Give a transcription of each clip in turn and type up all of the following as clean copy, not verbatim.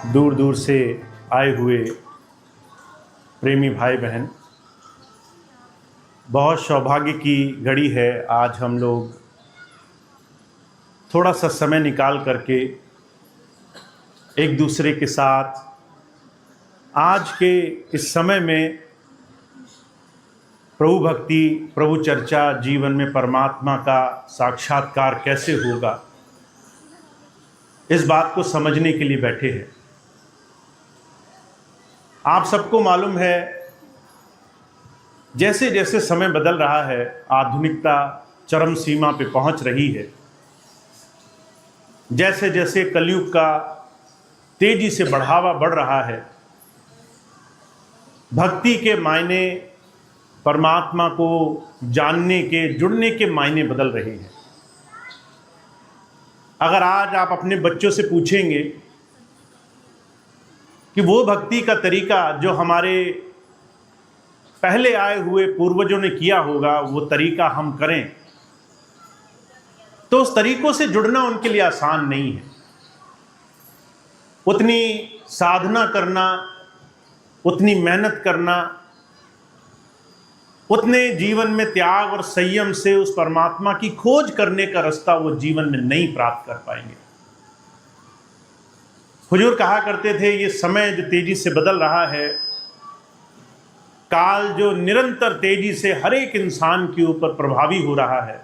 दूर दूर से आए हुए प्रेमी भाई बहन, बहुत सौभाग्य की घड़ी है। आज हम लोग थोड़ा सा समय निकाल करके एक दूसरे के साथ आज के इस समय में प्रभु भक्ति, प्रभु चर्चा, जीवन में परमात्मा का साक्षात्कार कैसे होगा, इस बात को समझने के लिए बैठे हैं। आप सबको मालूम है, जैसे जैसे समय बदल रहा है, आधुनिकता चरम सीमा पे पहुंच रही है। जैसे जैसे कलयुग का तेजी से बढ़ावा बढ़ रहा है, भक्ति के मायने, परमात्मा को जानने के, जुड़ने के मायने बदल रहे हैं। अगर आज आप अपने बच्चों से पूछेंगे कि वो भक्ति का तरीका जो हमारे पहले आए हुए पूर्वजों ने किया होगा, वो तरीका हम करें, तो उस तरीकों से जुड़ना उनके लिए आसान नहीं है। उतनी साधना करना, उतनी मेहनत करना, उतने जीवन में त्याग और संयम से उस परमात्मा की खोज करने का रास्ता वो जीवन में नहीं प्राप्त कर पाएंगे। हुजूर कहा करते थे, ये समय जो तेजी से बदल रहा है, काल जो निरंतर तेजी से हर एक इंसान के ऊपर प्रभावी हो रहा है,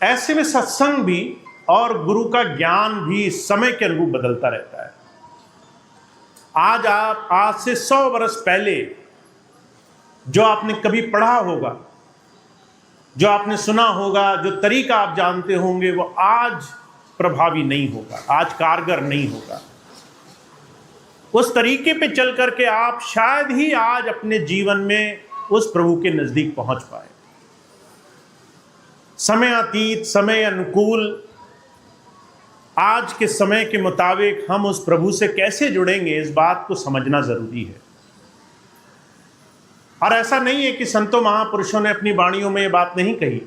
ऐसे में सत्संग भी और गुरु का ज्ञान भी समय के अनुरूप बदलता रहता है। आज से 100 वर्ष पहले जो आपने कभी पढ़ा होगा, जो आपने सुना होगा, जो तरीका आप जानते होंगे, वो आज प्रभावी नहीं होगा, आज कारगर नहीं होगा। उस तरीके पे चल करके आप शायद ही आज अपने जीवन में उस प्रभु के नजदीक पहुंच पाए। समय अतीत, समय अनुकूल, आज के समय के मुताबिक हम उस प्रभु से कैसे जुड़ेंगे, इस बात को समझना जरूरी है। और ऐसा नहीं है कि संतों महापुरुषों ने अपनी वाणियों में ये बात नहीं कही।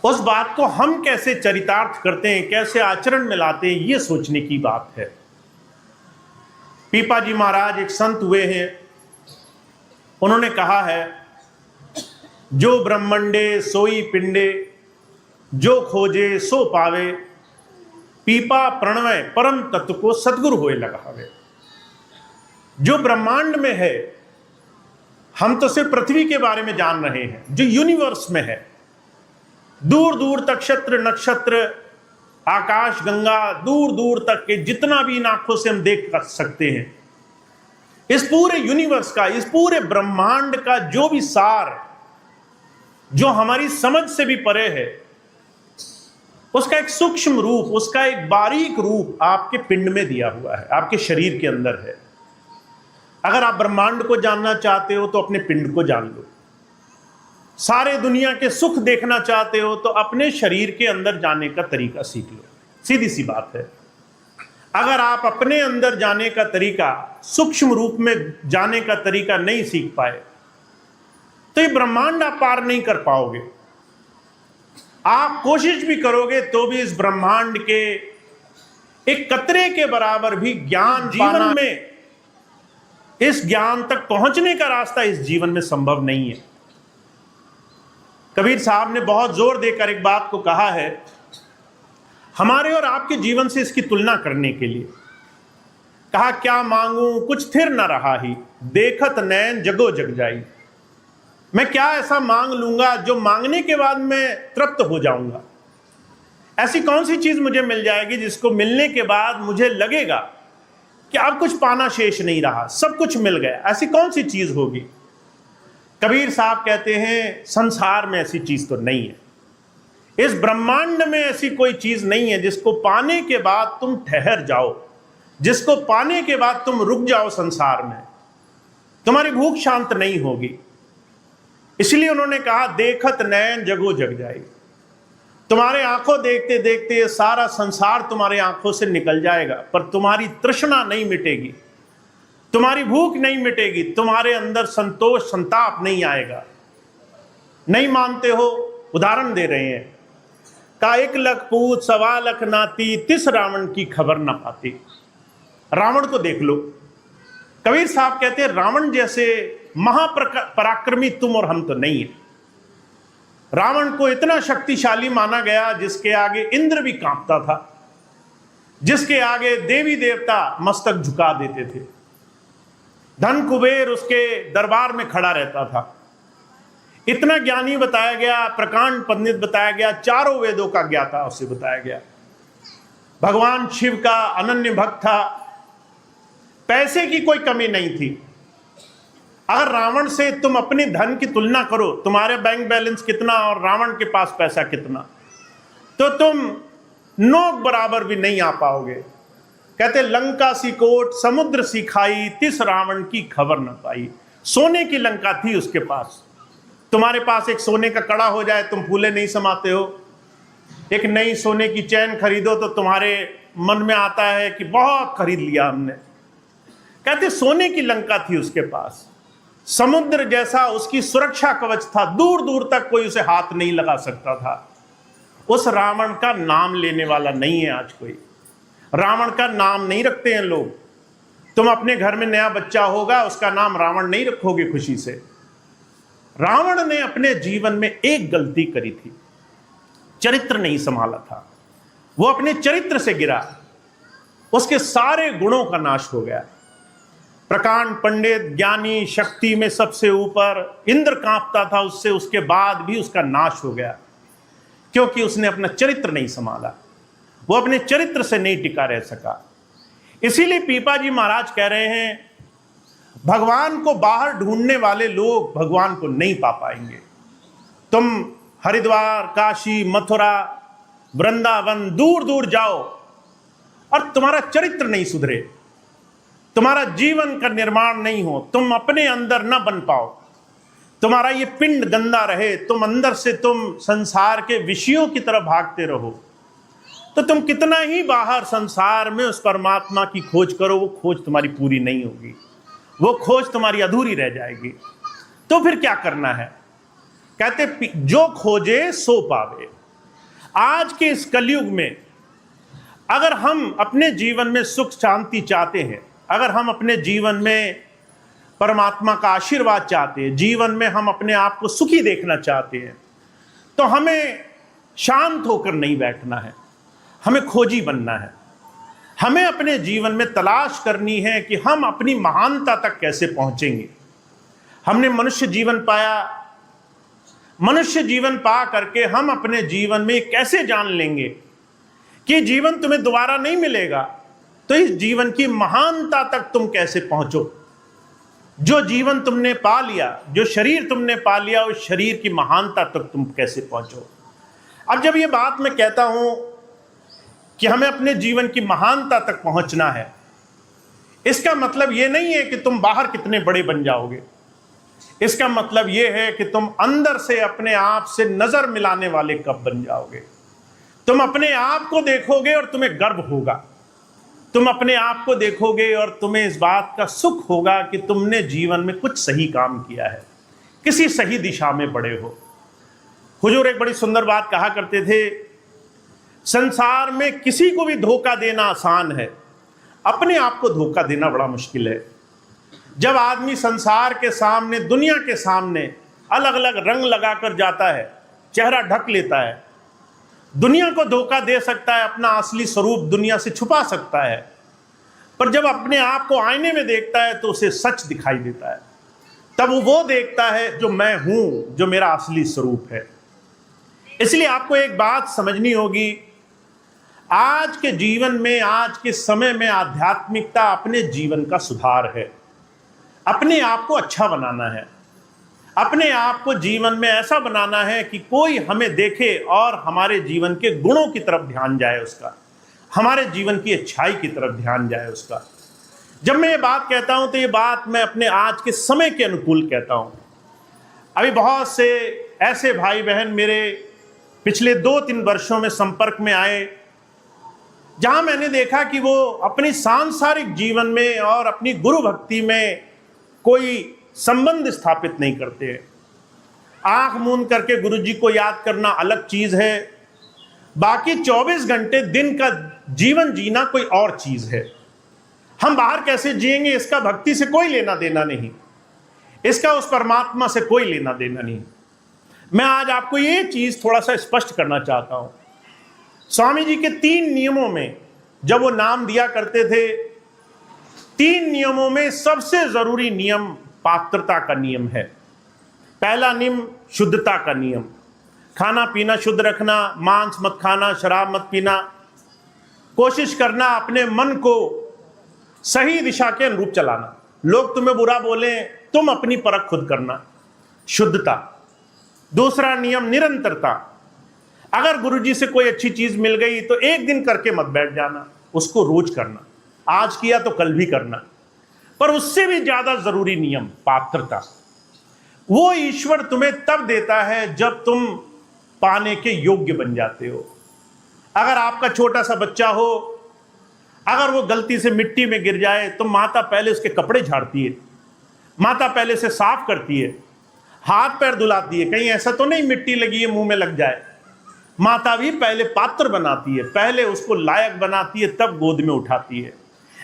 उस बात को हम कैसे चरितार्थ करते हैं, कैसे आचरण में लाते हैं, ये सोचने की बात है। पीपा जी महाराज एक संत हुए हैं, उन्होंने कहा है, जो ब्रह्मंडे सोई पिंडे, जो खोजे सो पावे, पीपा प्रणवय परम तत्व को सतगुरु होए लगावे। जो ब्रह्मांड में है, हम तो सिर्फ पृथ्वी के बारे में जान रहे हैं, जो यूनिवर्स में है, दूर दूर तक नक्षत्र नक्षत्र, आकाश गंगा, दूर दूर तक के जितना भी इन आंखों से हम देख सकते हैं, इस पूरे यूनिवर्स का, इस पूरे ब्रह्मांड का जो भी सार, जो हमारी समझ से भी परे है, उसका एक सूक्ष्म रूप, उसका एक बारीक रूप आपके पिंड में दिया हुआ है, आपके शरीर के अंदर है। अगर आप ब्रह्मांड को जानना चाहते हो तो अपने पिंड को जान लो। सारे दुनिया के सुख देखना चाहते हो तो अपने शरीर के अंदर जाने का तरीका सीख लो। सीधी सी बात है। अगर आप अपने अंदर जाने का तरीका, सूक्ष्म रूप में जाने का तरीका नहीं सीख पाए, तो ये ब्रह्मांड आप पार नहीं कर पाओगे। आप कोशिश भी करोगे तो भी इस ब्रह्मांड के एक कतरे के बराबर भी ज्ञान जीवन में, इस ज्ञान तक पहुंचने का रास्ता इस जीवन में संभव नहीं है। कबीर साहब ने बहुत जोर देकर एक बात को कहा है, हमारे और आपके जीवन से इसकी तुलना करने के लिए। कहा, क्या मांगूं कुछ थिर न रहा ही, देखत नैन जगो जग जाई। मैं क्या ऐसा मांग लूंगा जो मांगने के बाद मैं तृप्त हो जाऊंगा? ऐसी कौन सी चीज मुझे मिल जाएगी जिसको मिलने के बाद मुझे लगेगा कि अब कुछ पाना शेष नहीं रहा, सब कुछ मिल गया? ऐसी कौन सी चीज होगी? कबीर साहब कहते हैं, संसार में ऐसी चीज तो नहीं है, इस ब्रह्मांड में ऐसी कोई चीज नहीं है जिसको पाने के बाद तुम ठहर जाओ, जिसको पाने के बाद तुम रुक जाओ संसार में, तुम्हारी भूख शांत नहीं होगी। इसलिए उन्होंने कहा, देखत नैन जगो जग जाए। तुम्हारे आंखों देखते देखते ये सारा संसार तुम्हारे आंखों से निकल जाएगा, पर तुम्हारी तृष्णा नहीं मिटेगी, तुम्हारी भूख नहीं मिटेगी, तुम्हारे अंदर संतोष संताप नहीं आएगा। नहीं मानते हो? उदाहरण दे रहे हैं। का 1 लाख पूत 1.25 लाख नाती, तिस रावण की खबर न पाती। रावण को देख लो। कबीर साहब कहते हैं रावण जैसे महापराक्रमी तुम और हम तो नहीं है। रावण को इतना शक्तिशाली माना गया जिसके आगे इंद्र भी कांपता था, जिसके आगे देवी देवता मस्तक झुका देते थे। धन कुबेर उसके दरबार में खड़ा रहता था। इतना ज्ञानी बताया गया, प्रकांड पंडित बताया गया, चारों वेदों का ज्ञाता उसे बताया गया। भगवान शिव का अनन्य भक्त था। पैसे की कोई कमी नहीं थी। अगर रावण से तुम अपने धन की तुलना करो, तुम्हारे बैंक बैलेंस कितना और रावण के पास पैसा कितना, तो तुम नोक बराबर भी नहीं आ पाओगे। कहते लंका सी कोट समुद्र सी खाई, तिस रावण की खबर न पाई। सोने की लंका थी उसके पास। तुम्हारे पास एक सोने का कड़ा हो जाए तुम फूले नहीं समाते हो। एक नई सोने की चैन खरीदो तो तुम्हारे मन में आता है कि बहुत खरीद लिया हमने। कहते सोने की लंका थी उसके पास। समुद्र जैसा उसकी सुरक्षा कवच था, दूर दूर तक कोई उसे हाथ नहीं लगा सकता था। उस रावण का नाम लेने वाला नहीं है आज कोई। रावण का नाम नहीं रखते हैं लोग। तुम अपने घर में नया बच्चा होगा, उसका नाम रावण नहीं रखोगे खुशी से। रावण ने अपने जीवन में एक गलती करी थी, चरित्र नहीं संभाला था। वो अपने चरित्र से गिरा, उसके सारे गुणों का नाश हो गया। प्रकांड पंडित, ज्ञानी, शक्ति में सबसे ऊपर, इंद्र कांपता था उससे, उसके बाद भी उसका नाश हो गया क्योंकि उसने अपना चरित्र नहीं संभाला। वो अपने चरित्र से नहीं टिका रह सका। इसीलिए पीपा जी महाराज कह रहे हैं भगवान को बाहर ढूंढने वाले लोग भगवान को नहीं पा पाएंगे। तुम हरिद्वार, काशी, मथुरा, वृंदावन दूर दूर जाओ और तुम्हारा चरित्र नहीं सुधरे, तुम्हारा जीवन का निर्माण नहीं हो, तुम अपने अंदर न बन पाओ, तुम्हारा ये पिंड गंदा रहे, तुम अंदर से तुम संसार के विषयों की तरफ भागते रहो, तो तुम कितना ही बाहर संसार में उस परमात्मा की खोज करो, वो खोज तुम्हारी पूरी नहीं होगी, वो खोज तुम्हारी अधूरी रह जाएगी। तो फिर क्या करना है? कहते जो खोजे सो पावे। आज के इस कलयुग में अगर हम अपने जीवन में सुख शांति चाहते हैं, अगर हम अपने जीवन में परमात्मा का आशीर्वाद चाहते हैं, जीवन में हम अपने आप को सुखी देखना चाहते हैं, तो हमें शांत होकर नहीं बैठना है, हमें खोजी बनना है। हमें अपने जीवन में तलाश करनी है कि हम अपनी महानता तक कैसे पहुंचेंगे। हमने मनुष्य जीवन पाया, मनुष्य जीवन पा करके हम अपने जीवन में कैसे जान लेंगे कि जीवन तुम्हें दोबारा नहीं मिलेगा, तो इस जीवन की महानता तक तुम कैसे पहुंचो। जो जीवन तुमने पा लिया, जो शरीर तुमने पा लिया, उस शरीर की महानता तक तुम कैसे पहुंचो। अब जब ये बात मैं कहता हूं कि हमें अपने जीवन की महानता तक पहुंचना है, इसका मतलब ये नहीं है कि तुम बाहर कितने बड़े बन जाओगे। इसका मतलब ये है कि तुम अंदर से अपने आप से नजर मिलाने वाले कब बन जाओगे। तुम अपने आप को देखोगे और तुम्हें गर्व होगा, तुम अपने आप को देखोगे और तुम्हें इस बात का सुख होगा कि तुमने जीवन में कुछ सही काम किया है, किसी सही दिशा में बढ़े हो। हुजूर एक बड़ी सुंदर बात कहा करते थे, संसार में किसी को भी धोखा देना आसान है, अपने आप को धोखा देना बड़ा मुश्किल है। जब आदमी संसार के सामने, दुनिया के सामने अलग अलग रंग लगाकर जाता है, चेहरा ढक लेता है, दुनिया को धोखा दे सकता है, अपना असली स्वरूप दुनिया से छुपा सकता है, पर जब अपने आप को आईने में देखता है तो उसे सच दिखाई देता है। तब वो देखता है जो मैं हूं, जो मेरा असली स्वरूप है। इसलिए आपको एक बात समझनी होगी, आज के जीवन में, आज के समय में आध्यात्मिकता अपने जीवन का सुधार है। अपने आप को अच्छा बनाना है, अपने आप को जीवन में ऐसा बनाना है कि कोई हमें देखे और हमारे जीवन के गुणों की तरफ ध्यान जाए उसका, हमारे जीवन की अच्छाई की तरफ ध्यान जाए उसका। जब मैं ये बात कहता हूं तो ये बात मैं अपने आज के समय के अनुकूल कहता हूं। अभी बहुत से ऐसे भाई बहन मेरे पिछले 2-3 वर्षों में संपर्क में आए, जहां मैंने देखा कि वो अपनी सांसारिक जीवन में और अपनी गुरु भक्ति में कोई संबंध स्थापित नहीं करते। आंख मूंद करके गुरु जी को याद करना अलग चीज है, बाकी 24 घंटे दिन का जीवन जीना कोई और चीज है। हम बाहर कैसे जिएंगे इसका भक्ति से कोई लेना देना नहीं, इसका उस परमात्मा से कोई लेना देना नहीं। मैं आज आपको ये चीज थोड़ा सा स्पष्ट करना चाहता हूं। स्वामी जी के 3 नियमों में जब वो नाम दिया करते थे, 3 नियमों में सबसे जरूरी नियम पात्रता का नियम है। पहला नियम शुद्धता का नियम, खाना पीना शुद्ध रखना, मांस मत खाना, शराब मत पीना, कोशिश करना अपने मन को सही दिशा के अनुरूप चलाना। लोग तुम्हें बुरा बोले, तुम अपनी परख खुद करना, शुद्धता। दूसरा नियम निरंतरता, अगर गुरुजी से कोई अच्छी चीज मिल गई तो एक दिन करके मत बैठ जाना, उसको रोज करना, आज किया तो कल भी करना। पर उससे भी ज्यादा जरूरी नियम पात्रता। वो ईश्वर तुम्हें तब देता है जब तुम पाने के योग्य बन जाते हो। अगर आपका छोटा सा बच्चा हो, अगर वो गलती से मिट्टी में गिर जाए तो माता पहले उसके कपड़े झाड़ती है, माता पहले से साफ करती है, हाथ पैर धुलाती है, कहीं ऐसा तो नहीं मिट्टी लगी है मुंह में लग जाए। माता भी पहले पात्र बनाती है, पहले उसको लायक बनाती है, तब गोद में उठाती है।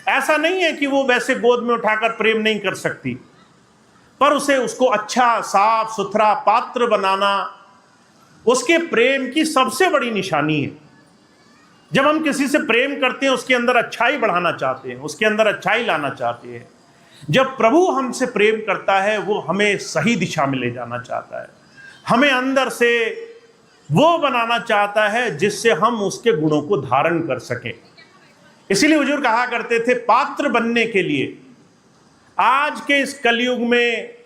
ऐसा नहीं है कि वो वैसे गोद में उठाकर प्रेम नहीं कर सकती, पर उसे उसको अच्छा साफ सुथरा पात्र बनाना उसके प्रेम की सबसे बड़ी निशानी है। जब हम किसी से प्रेम करते हैं, उसके अंदर अच्छाई बढ़ाना चाहते हैं, उसके अंदर अच्छाई लाना चाहते हैं। जब प्रभु हमसे प्रेम करता है, वो हमें सही दिशा में ले जाना चाहता है, हमें अंदर से वो बनाना चाहता है जिससे हम उसके गुणों को धारण कर सकें। इसीलिए हुजूर कहा करते थे, पात्र बनने के लिए आज के इस कलयुग में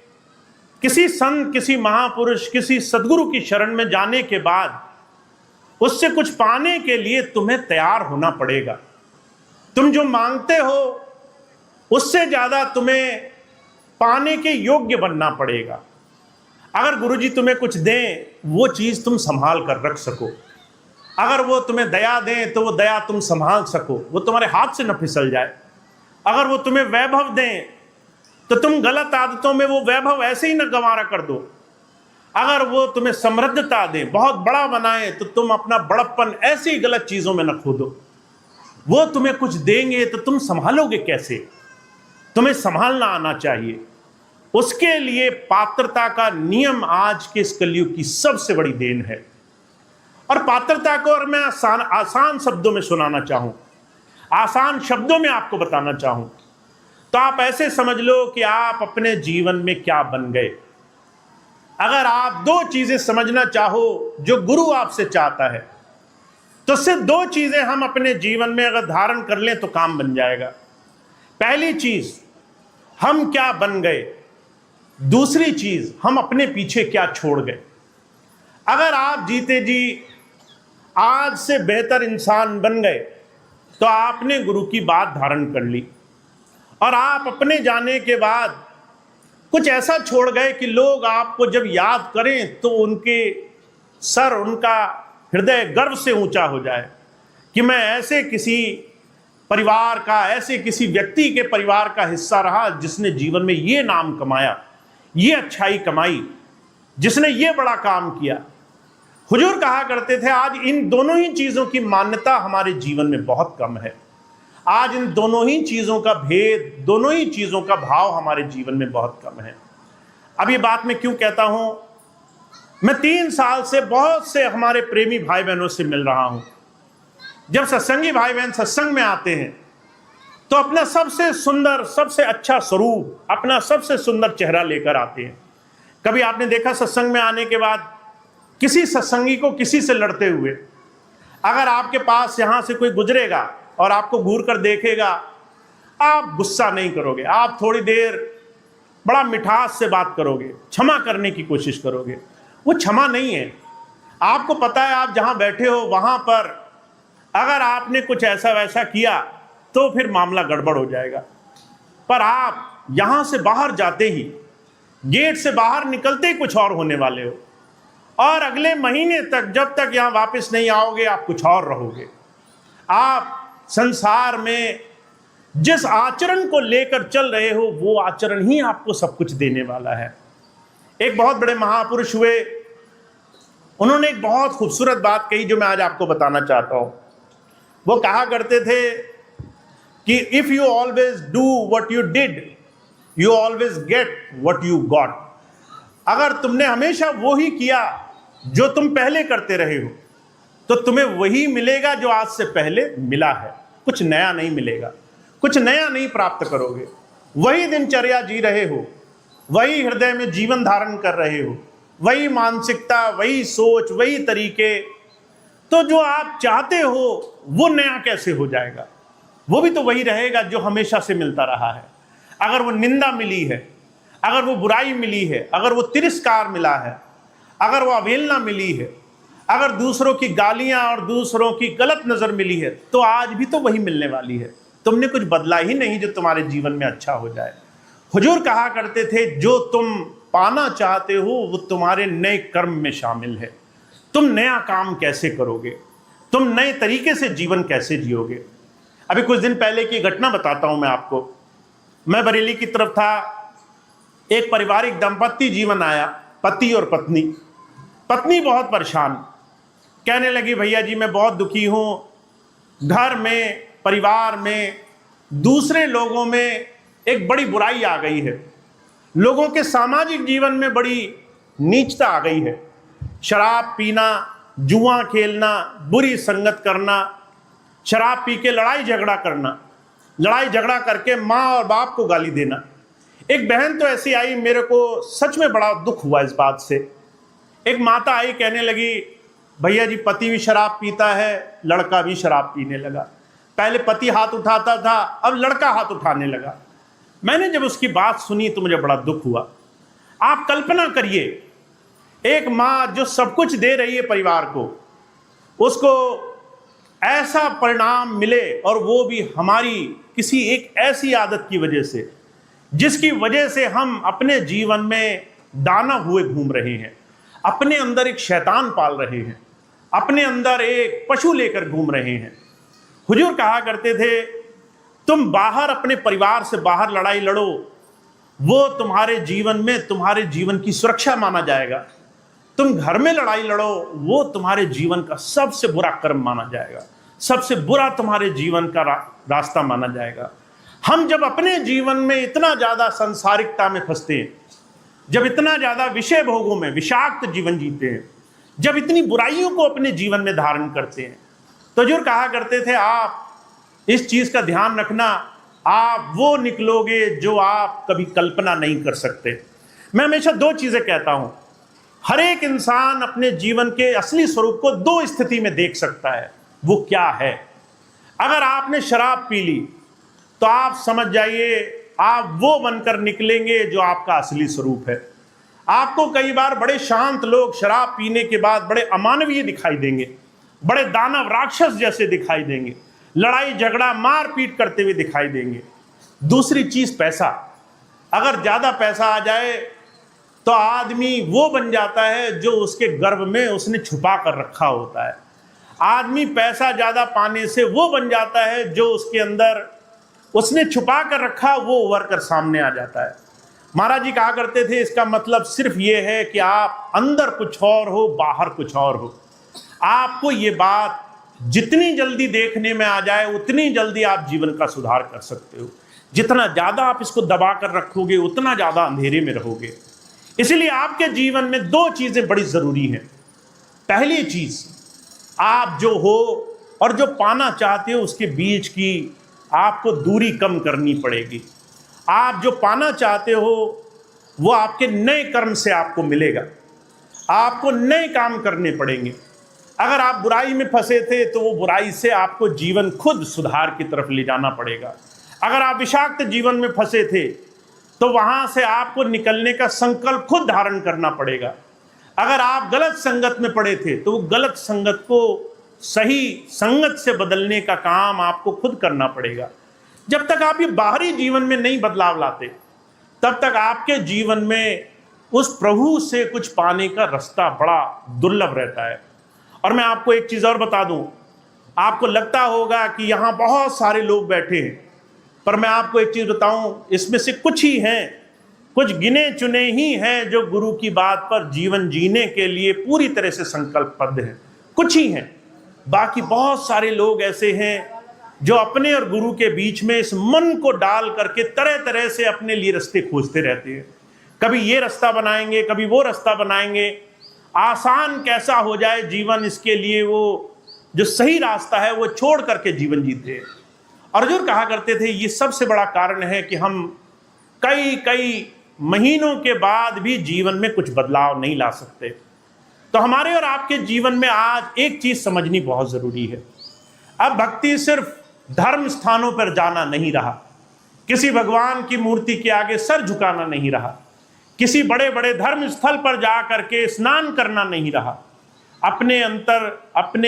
किसी संत, किसी महापुरुष, किसी सदगुरु की शरण में जाने के बाद उससे कुछ पाने के लिए तुम्हें तैयार होना पड़ेगा। तुम जो मांगते हो उससे ज्यादा तुम्हें पाने के योग्य बनना पड़ेगा। अगर गुरुजी तुम्हें कुछ दें, वो चीज तुम संभाल कर रख सको। अगर वो तुम्हें दया दें तो वो दया तुम संभाल सको, वो तुम्हारे हाथ से न फिसल जाए। अगर वो तुम्हें वैभव दें तो तुम गलत आदतों में वो वैभव ऐसे ही न गंवारा कर दो। अगर वो तुम्हें समृद्धता दें, बहुत बड़ा बनाए, तो तुम अपना बड़प्पन ऐसी ही गलत चीजों में न खोदो। वो तुम्हें कुछ देंगे तो तुम संभालोगे कैसे? तुम्हें संभालना आना चाहिए। उसके लिए पात्रता का नियम आज के इस कलयुग की सबसे बड़ी देन है। और पात्रता को और मैं आसान शब्दों में सुनाना चाहूं, आसान शब्दों में आपको बताना चाहूं, तो आप ऐसे समझ लो कि आप अपने जीवन में क्या बन गए। अगर आप 2 चीजें समझना चाहो जो गुरु आपसे चाहता है, तो सिर्फ 2 चीजें हम अपने जीवन में अगर धारण कर लें तो काम बन जाएगा। पहली चीज, हम क्या बन गए। दूसरी चीज, हम अपने पीछे क्या छोड़ गए। अगर आप जीते जी आज से बेहतर इंसान बन गए तो आपने गुरु की बात धारण कर ली, और आप अपने जाने के बाद कुछ ऐसा छोड़ गए कि लोग आपको जब याद करें तो उनके सर, उनका हृदय गर्व से ऊंचा हो जाए कि मैं ऐसे किसी परिवार का, ऐसे किसी व्यक्ति के परिवार का हिस्सा रहा जिसने जीवन में ये नाम कमाया, ये अच्छाई कमाई, जिसने ये बड़ा काम किया। हुजूर कहा करते थे, आज इन दोनों ही चीजों की मान्यता हमारे जीवन में बहुत कम है। आज इन दोनों ही चीजों का भेद, दोनों ही चीजों का भाव हमारे जीवन में बहुत कम है। अब ये बात मैं क्यों कहता हूं? मैं 3 साल से बहुत से हमारे प्रेमी भाई बहनों से मिल रहा हूं। जब सत्संगी भाई बहन सत्संग में आते हैं तो अपना सबसे सुंदर, सबसे अच्छा स्वरूप, अपना सबसे सुंदर चेहरा लेकर आते हैं। कभी आपने देखा सत्संग में आने के बाद किसी सत्संगी को किसी से लड़ते हुए? अगर आपके पास यहां से कोई गुजरेगा और आपको घूर कर देखेगा, आप गुस्सा नहीं करोगे, आप थोड़ी देर बड़ा मिठास से बात करोगे, क्षमा करने की कोशिश करोगे। वो क्षमा नहीं है। आपको पता है आप जहां बैठे हो वहां पर अगर आपने कुछ ऐसा वैसा किया तो फिर मामला गड़बड़ हो जाएगा। पर आप यहां से बाहर जाते ही, गेट से बाहर निकलते ही कुछ और होने वाले हो, और अगले महीने तक जब तक यहां वापस नहीं आओगे आप कुछ और रहोगे। आप संसार में जिस आचरण को लेकर चल रहे हो वो आचरण ही आपको सब कुछ देने वाला है। एक बहुत बड़े महापुरुष हुए, उन्होंने एक बहुत खूबसूरत बात कही जो मैं आज आपको बताना चाहता हूं। वो कहा करते थे कि if you always do what you did, you always get what you got. अगर तुमने हमेशा वो ही किया जो तुम पहले करते रहे हो, तो तुम्हें वही मिलेगा जो आज से पहले मिला है। कुछ नया नहीं मिलेगा, कुछ नया नहीं प्राप्त करोगे। वही दिनचर्या जी रहे हो, वही हृदय में जीवन धारण कर रहे हो, वही मानसिकता, वही सोच, वही तरीके। तो जो आप चाहते हो वो नया कैसे हो जाएगा? वो भी तो वही रहेगा जो हमेशा से मिलता रहा है। अगर वो निंदा मिली है, अगर वो बुराई मिली है, अगर वो तिरस्कार मिला है, अगर वो अवहेलना मिली है, अगर दूसरों की गालियां और दूसरों की गलत नजर मिली है, तो आज भी तो वही मिलने वाली है। तुमने कुछ बदला ही नहीं जो तुम्हारे जीवन में अच्छा हो जाए। हुजूर कहा करते थे, जो तुम पाना चाहते हो वो तुम्हारे नए कर्म में शामिल है। तुम नया काम कैसे करोगे? तुम नए तरीके से जीवन कैसे जियोगे? अभी कुछ दिन पहले की घटना बताता हूं मैं आपको। मैं बरेली की तरफ था, एक पारिवारिक दंपत्ति जीवन आया, पति और पत्नी। पत्नी बहुत परेशान, कहने लगी, भैया जी मैं बहुत दुखी हूं, घर में, परिवार में, दूसरे लोगों में एक बड़ी बुराई आ गई है। लोगों के सामाजिक जीवन में बड़ी नीचता आ गई है। शराब पीना, जुआ खेलना, बुरी संगत करना, शराब पी के लड़ाई झगड़ा करना, लड़ाई झगड़ा करके माँ और बाप को गाली देना। एक बहन तो ऐसी आई, मेरे को सच में बड़ा दुख हुआ इस बात से। एक माता आई, कहने लगी, भैया जी पति भी शराब पीता है, लड़का भी शराब पीने लगा। पहले पति हाथ उठाता था, अब लड़का हाथ उठाने लगा। मैंने जब उसकी बात सुनी तो मुझे बड़ा दुख हुआ। आप कल्पना करिए, एक माँ जो सब कुछ दे रही है परिवार को, उसको ऐसा परिणाम मिले, और वो भी हमारी किसी एक ऐसी आदत की वजह से, जिसकी वजह से हम अपने जीवन में दाना हुए घूम रहे हैं, अपने अंदर एक शैतान पाल रहे हैं, अपने अंदर एक पशु लेकर घूम रहे हैं। हुजूर कहा करते थे, तुम बाहर अपने परिवार से बाहर लड़ाई लड़ो, वो तुम्हारे जीवन में तुम्हारे जीवन की सुरक्षा माना जाएगा। तुम घर में लड़ाई लड़ो, वो तुम्हारे जीवन का सबसे बुरा कर्म माना जाएगा, सबसे बुरा तुम्हारे जीवन का रास्ता माना जाएगा। हम जब अपने जीवन में इतना ज्यादा संसारिकता में फंसते हैं, जब इतना ज्यादा विषय भोगों में विषाक्त जीवन जीते हैं, जब इतनी बुराइयों को अपने जीवन में धारण करते हैं, तो हुजूर कहा करते थे, आप इस चीज का ध्यान रखना, आप वो निकलोगे जो आप कभी कल्पना नहीं कर सकते। मैं हमेशा दो चीजें कहता हूं, हर एक इंसान अपने जीवन के असली स्वरूप को दो स्थिति में देख सकता है। वो क्या है? अगर आपने शराब पी ली तो आप समझ जाइए आप वो बनकर निकलेंगे जो आपका असली स्वरूप है। आपको कई बार बड़े शांत लोग शराब पीने के बाद बड़े अमानवीय दिखाई देंगे, बड़े दानव राक्षस जैसे दिखाई देंगे, लड़ाई झगड़ा मारपीट करते हुए दिखाई देंगे। दूसरी चीज पैसा, अगर ज्यादा पैसा आ जाए तो आदमी वो बन जाता है जो उसके गर्भ में उसने छुपा कर रखा होता है। आदमी पैसा ज्यादा पाने से वो बन जाता है जो उसके अंदर उसने छुपा कर रखा वो उभर कर सामने आ जाता है। महाराज जी कहा करते थे, इसका मतलब सिर्फ ये है कि आप अंदर कुछ और हो, बाहर कुछ और हो। आपको ये बात जितनी जल्दी देखने में आ जाए उतनी जल्दी आप जीवन का सुधार कर सकते हो। जितना ज्यादा आप इसको दबा कर रखोगे उतना ज्यादा अंधेरे में रहोगे। इसलिए आपके जीवन में दो चीजें बड़ी जरूरी हैं। पहली चीज, आप जो हो और जो पाना चाहते हो उसके बीच की आपको दूरी कम करनी पड़ेगी। आप जो पाना चाहते हो वो आपके नए कर्म से आपको मिलेगा। आपको नए काम करने पड़ेंगे। अगर आप बुराई में फंसे थे तो वो बुराई से आपको जीवन खुद सुधार की तरफ ले जाना पड़ेगा। अगर आप विषाक्त जीवन में फंसे थे तो वहां से आपको निकलने का संकल्प खुद धारण करना पड़ेगा। अगर आप गलत संगत में पड़े थे तो वो गलत संगत को सही संगत से बदलने का काम आपको खुद करना पड़ेगा। जब तक आप ये बाहरी जीवन में नहीं बदलाव लाते तब तक आपके जीवन में उस प्रभु से कुछ पाने का रास्ता बड़ा दुर्लभ रहता है। और मैं आपको एक चीज और बता दूं, आपको लगता होगा कि यहां बहुत सारे लोग बैठे हैं, पर मैं आपको एक चीज बताऊं, इसमें से कुछ ही हैं कुछ गिने चुने ही हैं जो गुरु की बात पर जीवन जीने के लिए पूरी तरह से संकल्पबद्ध हैं, कुछ ही हैं। बाकी बहुत सारे लोग ऐसे हैं जो अपने और गुरु के बीच में इस मन को डाल करके तरह तरह से अपने लिए रास्ते खोजते रहते हैं। कभी ये रास्ता बनाएंगे, कभी वो रास्ता बनाएंगे, आसान कैसा हो जाए जीवन, इसके लिए वो जो सही रास्ता है वो छोड़ करके जीवन जीते हैं। अर्जुन कहा करते थे ये सबसे बड़ा कारण है कि हम कई कई महीनों के बाद भी जीवन में कुछ बदलाव नहीं ला सकते। तो हमारे और आपके जीवन में आज एक चीज समझनी बहुत जरूरी है। अब भक्ति सिर्फ धर्म स्थानों पर जाना नहीं रहा, किसी भगवान की मूर्ति के आगे सर झुकाना नहीं रहा, किसी बड़े बड़े धर्म स्थल पर जा करके स्नान करना नहीं रहा। अपने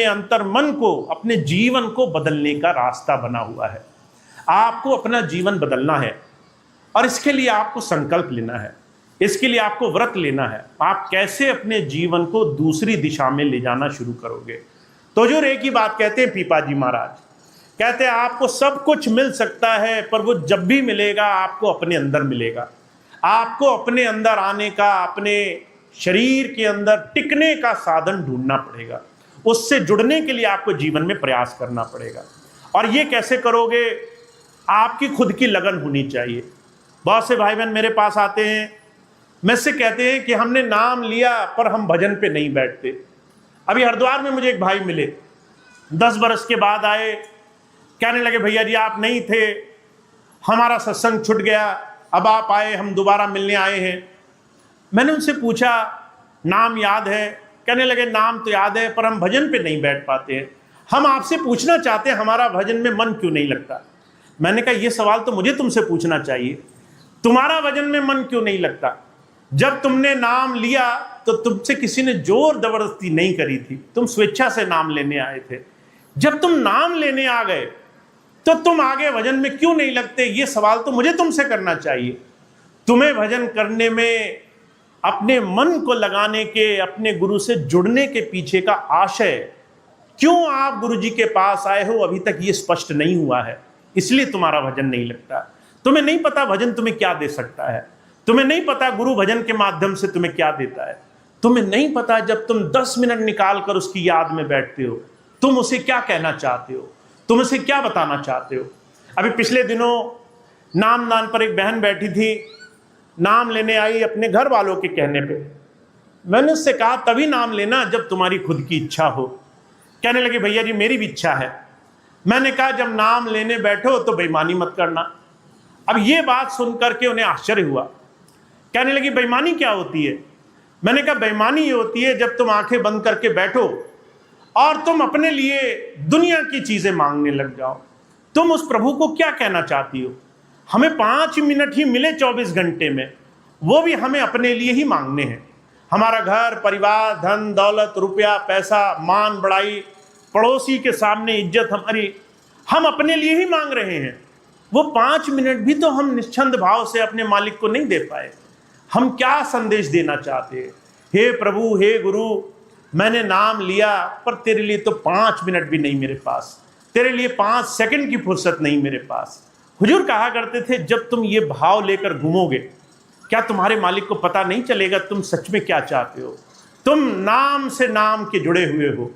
अंतर मन को, अपने जीवन को बदलने का रास्ता बना हुआ है। आपको अपना जीवन बदलना है और इसके लिए आपको संकल्प लेना है, इसके लिए आपको व्रत लेना है। आप कैसे अपने जीवन को दूसरी दिशा में ले जाना शुरू करोगे। तो जो एक ही बात कहते हैं पीपा जी महाराज, कहते हैं आपको सब कुछ मिल सकता है पर वो जब भी मिलेगा आपको अपने अंदर मिलेगा। आपको अपने अंदर आने का, अपने शरीर के अंदर टिकने का साधन ढूंढना पड़ेगा। उससे जुड़ने के लिए आपको जीवन में प्रयास करना पड़ेगा। और ये कैसे करोगे? आपकी खुद की लगन होनी चाहिए। बहुत से भाई बहन मेरे पास आते हैं, मुझसे कहते हैं कि हमने नाम लिया पर हम भजन पे नहीं बैठते। अभी हरिद्वार में मुझे एक भाई मिले, 10 बरस के बाद आए, कहने लगे भैया जी आप नहीं थे, हमारा सत्संग छूट गया, अब आप आए, हम दोबारा मिलने आए हैं। मैंने उनसे पूछा नाम याद है? कहने लगे नाम तो याद है पर हम भजन पे नहीं बैठ पाते हैं। हम आपसे पूछना चाहते हैं हमारा भजन में मन क्यों नहीं लगता। मैंने कहा ये सवाल तो मुझे तुमसे पूछना चाहिए, तुम्हारा भजन में मन क्यों नहीं लगता? जब तुमने नाम लिया तो तुमसे किसी ने जोर जबरदस्ती नहीं करी थी, तुम स्वेच्छा से नाम लेने आए थे। जब तुम नाम लेने आ गए तो तुम आगे भजन में क्यों नहीं लगते? ये सवाल तो मुझे तुमसे करना चाहिए। तुम्हें भजन करने में, अपने मन को लगाने के, अपने गुरु से जुड़ने के पीछे का आशय, क्यों आप गुरु जी के पास आए हो अभी तक ये स्पष्ट नहीं हुआ है, इसलिए तुम्हारा भजन नहीं लगता। तुम्हें नहीं पता भजन तुम्हें क्या दे सकता है, तुम्हें नहीं पता गुरु भजन के माध्यम से तुम्हें क्या देता है, तुम्हें नहीं पता जब तुम 10 मिनट निकाल कर उसकी याद में बैठते हो तुम उसे क्या कहना चाहते हो, तुम उसे क्या बताना चाहते हो। अभी पिछले दिनों नामदान पर एक बहन बैठी थी, नाम लेने आई अपने घर वालों के कहने पे। मैंने उससे कहा तभी नाम लेना जब तुम्हारी खुद की इच्छा हो। कहने लगी भैया जी मेरी भी इच्छा है। मैंने कहा जब नाम लेने बैठो तो बेईमानी मत करना। अब ये बात सुनकर के उन्हें आश्चर्य हुआ। कहने लगी बेईमानी क्या होती है? मैंने कहा बेईमानी ये होती है जब तुम आंखें बंद करके बैठो और तुम अपने लिए दुनिया की चीजें मांगने लग जाओ। तुम उस प्रभु को क्या कहना चाहती हो? हमें 5 मिनट ही मिले 24 घंटे में, वो भी हमें अपने लिए ही मांगने हैं। हमारा घर परिवार, धन दौलत, रुपया पैसा, मान बड़ाई, पड़ोसी के सामने इज्जत हमारी, हम अपने लिए ही मांग रहे हैं। वो 5 मिनट भी तो हम निश्चंद भाव से अपने मालिक को नहीं दे पाए। हम क्या संदेश देना चाहते हैं? हे प्रभु, हे गुरु, मैंने नाम लिया पर तेरे लिए तो 5 मिनट भी नहीं मेरे पास, तेरे लिए 5 सेकंड की फुर्सत नहीं मेरे पास। हुजूर कहा करते थे जब तुम ये भाव लेकर घूमोगे क्या तुम्हारे मालिक को पता नहीं चलेगा तुम सच में क्या चाहते हो? तुम नाम से नाम के जुड़े हुए हो।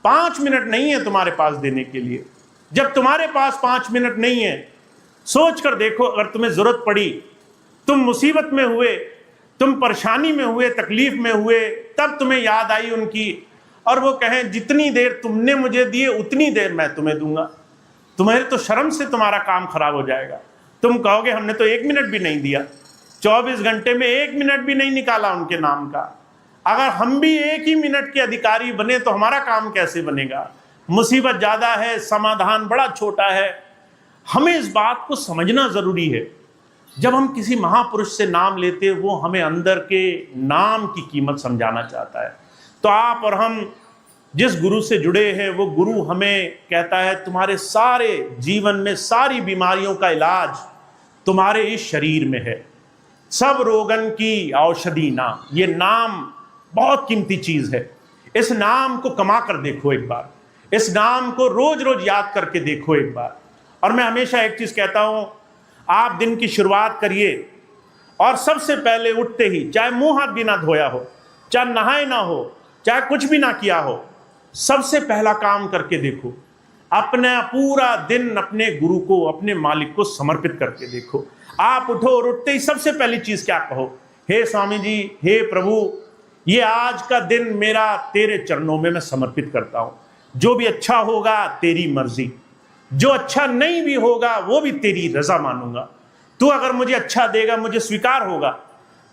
5 मिनट नहीं है तुम्हारे पास देने के लिए। जब तुम्हारे पास 5 मिनट नहीं है, सोच कर देखो, अगर तुम्हें जरूरत पड़ी, तुम मुसीबत में हुए, तुम परेशानी में हुए, तकलीफ में हुए, तब तुम्हें याद आई उनकी, और वो कहें जितनी देर तुमने मुझे दिए उतनी देर मैं तुम्हें दूंगा, तुम्हारे तो शर्म से तुम्हारा काम खराब हो जाएगा। तुम कहोगे हमने तो 1 मिनट भी नहीं दिया, 24 घंटे में 1 मिनट भी नहीं निकाला उनके नाम का। अगर हम भी 1 ही मिनट के अधिकारी बने तो हमारा काम कैसे बनेगा? मुसीबत ज़्यादा है, समाधान बड़ा छोटा है। हमें इस बात को समझना ज़रूरी है। जब हम किसी महापुरुष से नाम लेते हैं, वो हमें अंदर के नाम की कीमत समझाना चाहता है। तो आप और हम जिस गुरु से जुड़े हैं, वो गुरु हमें कहता है तुम्हारे सारे जीवन में सारी बीमारियों का इलाज तुम्हारे इस शरीर में है। सब रोगन की औषधि नाम, ये नाम बहुत कीमती चीज़ है। इस नाम को कमा कर देखो एक बार, इस नाम को रोज रोज याद करके देखो एक बार। और मैं हमेशा एक चीज़ कहता हूँ, आप दिन की शुरुआत करिए और सबसे पहले उठते ही, चाहे मुंह हाथ भी ना धोया हो, चाहे नहाए ना हो, चाहे कुछ भी ना किया हो, सबसे पहला काम करके देखो। अपना पूरा दिन अपने गुरु को, अपने मालिक को समर्पित करके देखो। आप उठो और उठते ही सबसे पहली चीज क्या कहो? हे स्वामी जी, हे प्रभु, ये आज का दिन मेरा तेरे चरणों में मैं समर्पित करता हूं। जो भी अच्छा होगा तेरी मर्जी, जो अच्छा नहीं भी होगा वो भी तेरी रजा मानूंगा। तू अगर मुझे अच्छा देगा मुझे स्वीकार होगा,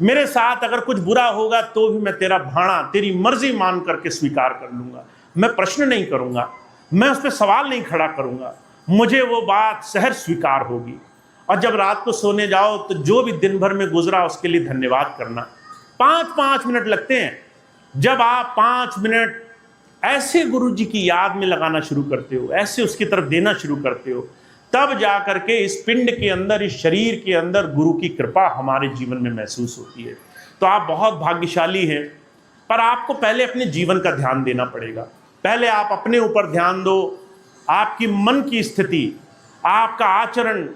मेरे साथ अगर कुछ बुरा होगा तो भी मैं तेरा भाणा, तेरी मर्जी मान करके स्वीकार कर लूंगा। मैं प्रश्न नहीं करूंगा, मैं उस पर सवाल नहीं खड़ा करूंगा, मुझे वो बात सहज स्वीकार होगी। और जब रात को सोने जाओ तो जो भी दिन भर में गुजरा उसके लिए धन्यवाद करना। 5-5 मिनट लगते हैं। जब आप 5 मिनट ऐसे गुरु जी की याद में लगाना शुरू करते हो, ऐसे उसकी तरफ देना शुरू करते हो, तब जाकर के इस पिंड के अंदर, इस शरीर के अंदर गुरु की कृपा हमारे जीवन में महसूस होती है। तो आप बहुत भाग्यशाली हैं। पर आपको पहले अपने जीवन का ध्यान देना पड़ेगा। पहले आप अपने ऊपर ध्यान दो। आपकी मन की स्थिति, आपका आचरण,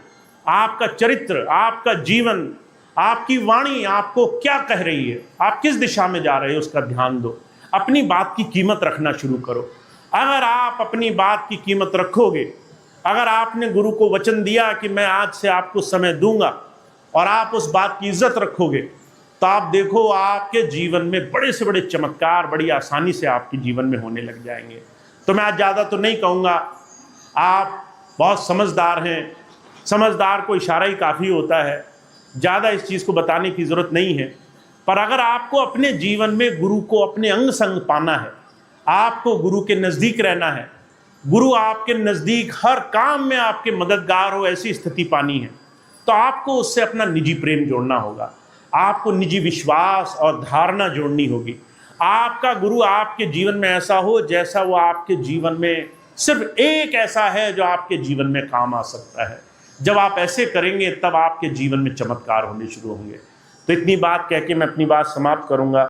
आपका चरित्र, आपका जीवन, आपकी वाणी आपको क्या कह रही है, आप किस दिशा में जा रहे हो, उसका ध्यान दो। अपनी बात की कीमत रखना शुरू करो। अगर आप अपनी बात की कीमत रखोगे, अगर आपने गुरु को वचन दिया कि मैं आज से आपको समय दूंगा, और आप उस बात की इज्जत रखोगे, तो आप देखो आपके जीवन में बड़े से बड़े चमत्कार बड़ी आसानी से आपके जीवन में होने लग जाएंगे। तो मैं आज ज़्यादा तो नहीं कहूँगा, आप बहुत समझदार हैं, समझदार को इशारा ही काफ़ी होता है, ज़्यादा इस चीज़ को बताने की ज़रूरत नहीं है। पर अगर आपको अपने जीवन में गुरु को अपने अंग संग पाना है, आपको गुरु के नज़दीक रहना है, गुरु आपके नज़दीक हर काम में आपके मददगार हो, ऐसी स्थिति पानी है, तो आपको उससे अपना निजी प्रेम जोड़ना होगा। आपको निजी विश्वास और धारणा जोड़नी होगी। आपका गुरु आपके जीवन में ऐसा हो जैसा वो आपके जीवन में सिर्फ एक ऐसा है जो आपके जीवन में काम आ सकता है। जब आप ऐसे करेंगे तब आपके जीवन में चमत्कार होने शुरू होंगे। तो इतनी बात कह के मैं अपनी बात समाप्त करूंगा।